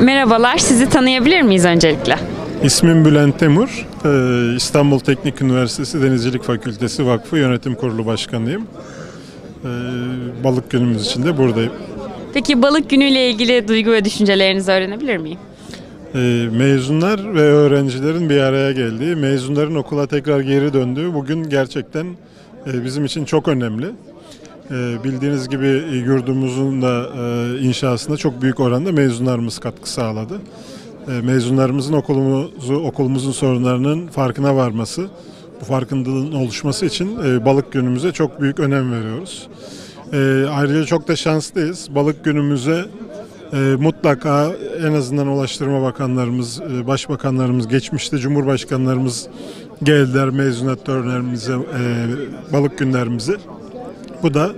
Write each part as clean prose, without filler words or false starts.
Merhabalar, sizi tanıyabilir miyiz öncelikle? İsmim Bülent Temur. İstanbul Teknik Üniversitesi Denizcilik Fakültesi Vakfı Yönetim Kurulu Başkanıyım. Balık günümüz için de buradayım. Peki balık günüyle ilgili duygu ve düşüncelerinizi öğrenebilir miyim? Mezunlar ve öğrencilerin bir araya geldiği, mezunların okula tekrar geri döndüğü bugün gerçekten bizim için çok önemli. Bildiğiniz gibi yurdumuzun da inşasında çok büyük oranda mezunlarımız katkı sağladı. Mezunlarımızın okulumuzun sorunlarının farkına varması, bu farkındalığın oluşması için balık günümüze çok büyük önem veriyoruz. Ayrıca çok da şanslıyız. Balık günümüze mutlaka en azından Ulaştırma Bakanlarımız, Başbakanlarımız, geçmişte Cumhurbaşkanlarımız geldiler mezuniyet törenlerimize, balık günlerimize. Bu da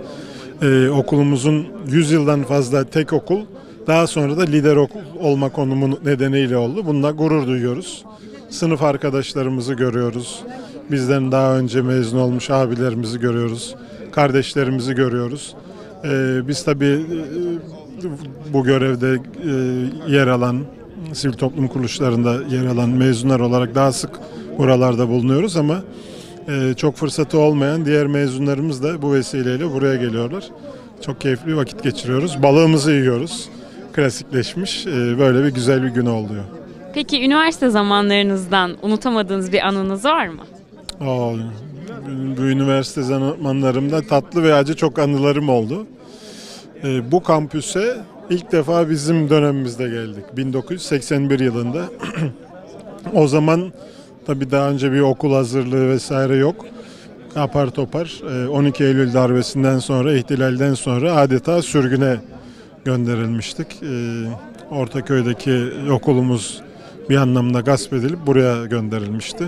okulumuzun 100 yıldan fazla tek okul, daha sonra da lider okul olma konumu nedeniyle oldu. Bununla gurur duyuyoruz. Sınıf arkadaşlarımızı görüyoruz. Bizden daha önce mezun olmuş abilerimizi görüyoruz. Kardeşlerimizi görüyoruz. Biz tabii bu görevde yer alan, sivil toplum kuruluşlarında yer alan mezunlar olarak daha sık buralarda bulunuyoruz ama çok fırsatı olmayan diğer mezunlarımız da bu vesileyle buraya geliyorlar. Çok keyifli bir vakit geçiriyoruz. Balığımızı yiyoruz. Klasikleşmiş. Böyle bir güzel bir gün oluyor. Peki üniversite zamanlarınızdan unutamadığınız bir anınız var mı? Bu üniversite zamanlarımda tatlı ve acı çok anılarım oldu. Bu kampüse ilk defa bizim dönemimizde geldik. 1981 yılında. O zaman tabii daha önce bir okul hazırlığı vesaire yok. Apar topar 12 Eylül darbesinden sonra, ihtilalden sonra adeta sürgüne gönderilmiştik. Ortaköy'deki okulumuz bir anlamda gasp edilip buraya gönderilmişti.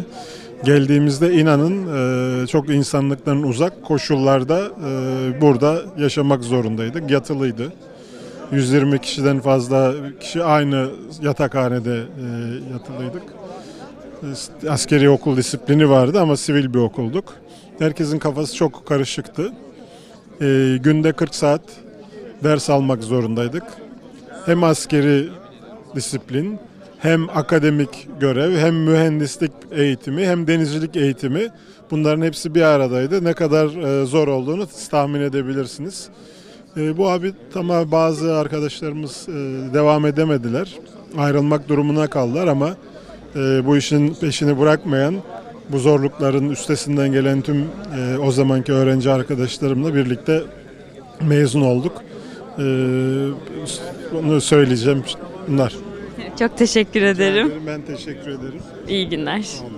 Geldiğimizde inanın çok insanlıktan uzak koşullarda burada yaşamak zorundaydık. Yatılıydı. 120 kişiden fazla kişi aynı yatakhanede yatılıydık. Askeri okul disiplini vardı ama sivil bir okulduk. Herkesin kafası çok karışıktı. Günde 40 saat ders almak zorundaydık. Hem askeri disiplin, hem akademik görev, hem mühendislik eğitimi, hem denizcilik eğitimi. Bunların hepsi bir aradaydı. Ne kadar zor olduğunu tahmin edebilirsiniz. Bu ama bazı arkadaşlarımız devam edemediler. Ayrılmak durumuna kaldılar ama bu işin peşini bırakmayan, bu zorlukların üstesinden gelen tüm o zamanki öğrenci arkadaşlarımla birlikte mezun olduk. Bunu söyleyeceğim bunlar. Çok teşekkür ederim. Ben teşekkür ederim. İyi günler. Tamam.